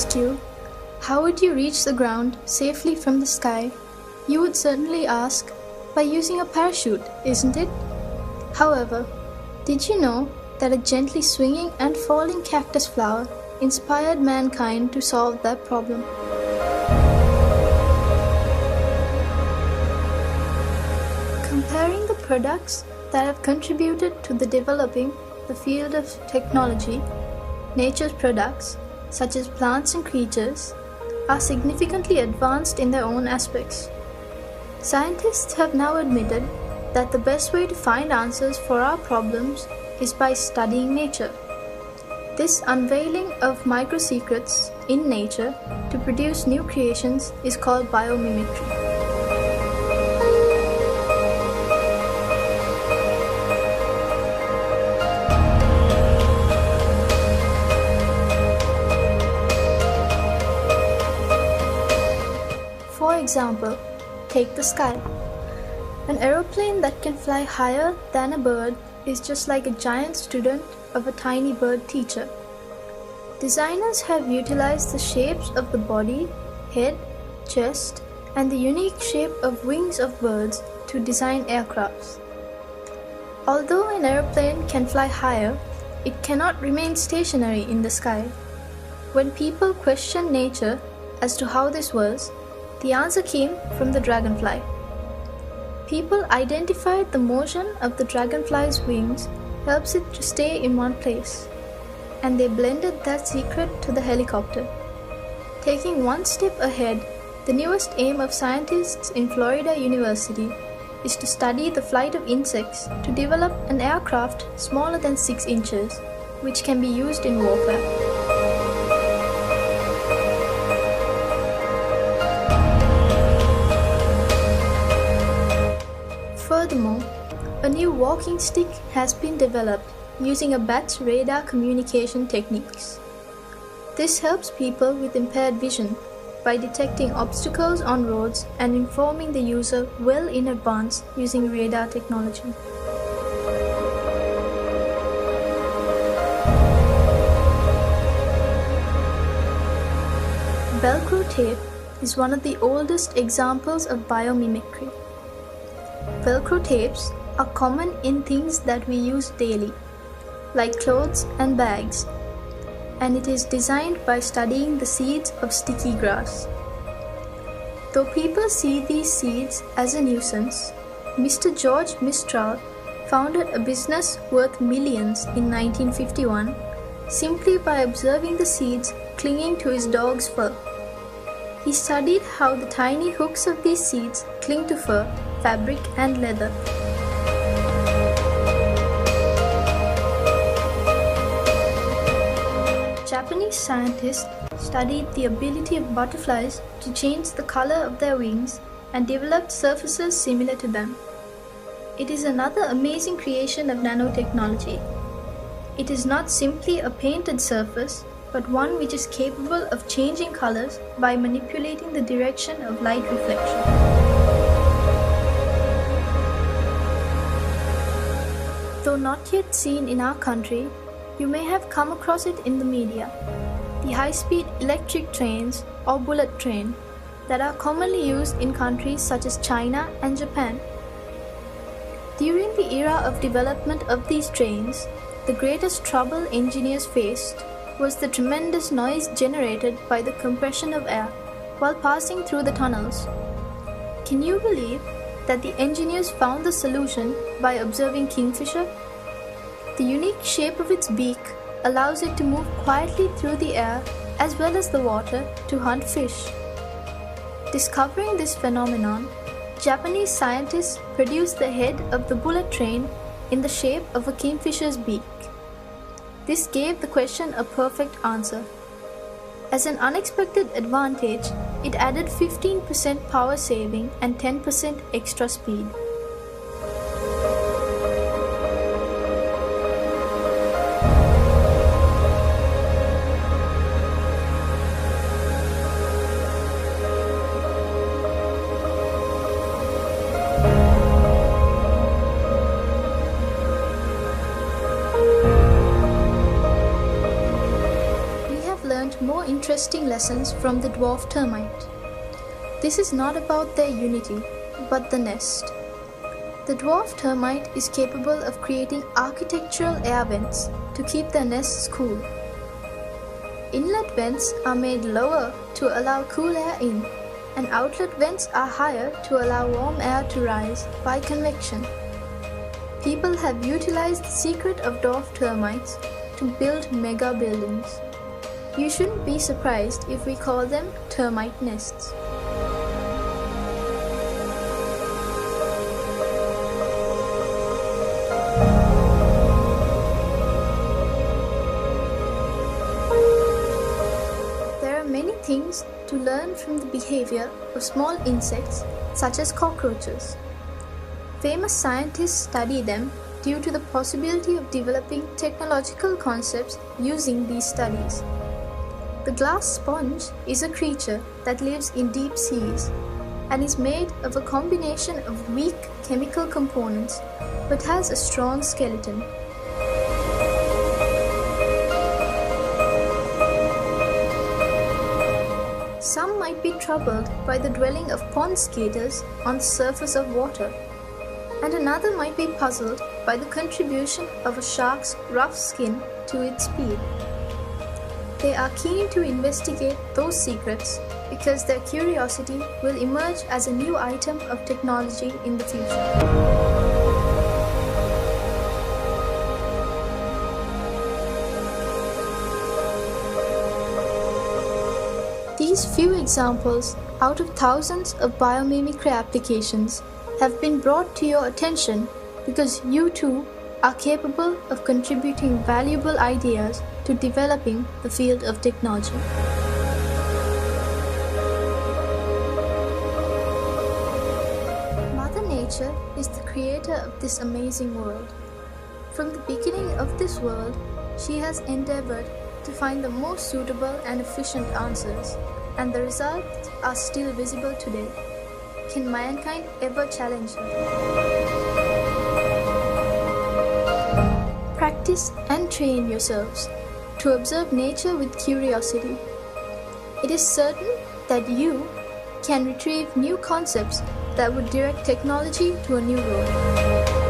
ask you, how would you reach the ground safely from the sky? You would certainly ask, by using a parachute, isn't it? However, did you know that a gently swinging and falling cactus flower inspired mankind to solve that problem? Comparing the products that have contributed to the developing the field of technology, nature's products, such as plants and creatures, are significantly advanced in their own aspects. Scientists have now admitted that the best way to find answers for our problems is by studying nature. This unveiling of micro-secrets in nature to produce new creations is called biomimicry. For example, take the sky. An aeroplane that can fly higher than a bird is just like a giant student of a tiny bird teacher. Designers have utilized the shapes of the body, head, chest, and the unique shape of wings of birds to design aircrafts. Although an aeroplane can fly higher, it cannot remain stationary in the sky. When people questioned nature as to how this was, the answer came from the dragonfly. People identified the motion of the dragonfly's wings helps it to stay in one place, and they blended that secret to the helicopter. Taking one step ahead, the newest aim of scientists in Florida University is to study the flight of insects to develop an aircraft smaller than 6 inches, which can be used in warfare. Furthermore, a new walking stick has been developed using a bat's radar communication techniques. This helps people with impaired vision by detecting obstacles on roads and informing the user well in advance using radar technology. Velcro tape is one of the oldest examples of biomimicry. Velcro tapes are common in things that we use daily, like clothes and bags, and it is designed by studying the seeds of sticky grass. Though people see these seeds as a nuisance, Mr. George Mistral founded a business worth millions in 1951 simply by observing the seeds clinging to his dog's fur. He studied how the tiny hooks of these seeds cling to fur, fabric, and leather. Japanese scientists studied the ability of butterflies to change the color of their wings and developed surfaces similar to them. It is another amazing creation of nanotechnology. It is not simply a painted surface, but one which is capable of changing colors by manipulating the direction of light reflection. Though not yet seen in our country, you may have come across it in the media. The high-speed electric trains or bullet train that are commonly used in countries such as China and Japan. During the era of development of these trains, the greatest trouble engineers faced was the tremendous noise generated by the compression of air while passing through the tunnels. Can you believe that the engineers found the solution by observing kingfisher? The unique shape of its beak allows it to move quietly through the air as well as the water to hunt fish. Discovering this phenomenon, Japanese scientists produced the head of the bullet train in the shape of a kingfisher's beak. This gave the question a perfect answer. As an unexpected advantage, it added 15% power saving and 10% extra speed. More more interesting lessons from the dwarf termite. This is not about their unity, but the nest. The dwarf termite is capable of creating architectural air vents to keep their nests cool. Inlet vents are made lower to allow cool air in, and outlet vents are higher to allow warm air to rise by convection. People have utilized the secret of dwarf termites to build mega buildings. You shouldn't be surprised if we call them termite nests. There are many things to learn from the behavior of small insects such as cockroaches. Famous scientists study them due to the possibility of developing technological concepts using these studies. The glass sponge is a creature that lives in deep seas and is made of a combination of weak chemical components but has a strong skeleton. Some might be troubled by the dwelling of pond skaters on the surface of water, and another might be puzzled by the contribution of a shark's rough skin to its speed. They are keen to investigate those secrets because their curiosity will emerge as a new item of technology in the future. These few examples out of thousands of biomimicry applications have been brought to your attention because you too are capable of contributing valuable ideas to developing the field of technology. Mother Nature is the creator of this amazing world. From the beginning of this world, she has endeavored to find the most suitable and efficient answers, and the results are still visible today. Can mankind ever challenge her? Practice and train yourselves to observe nature with curiosity. It is certain that you can retrieve new concepts that would direct technology to a new road.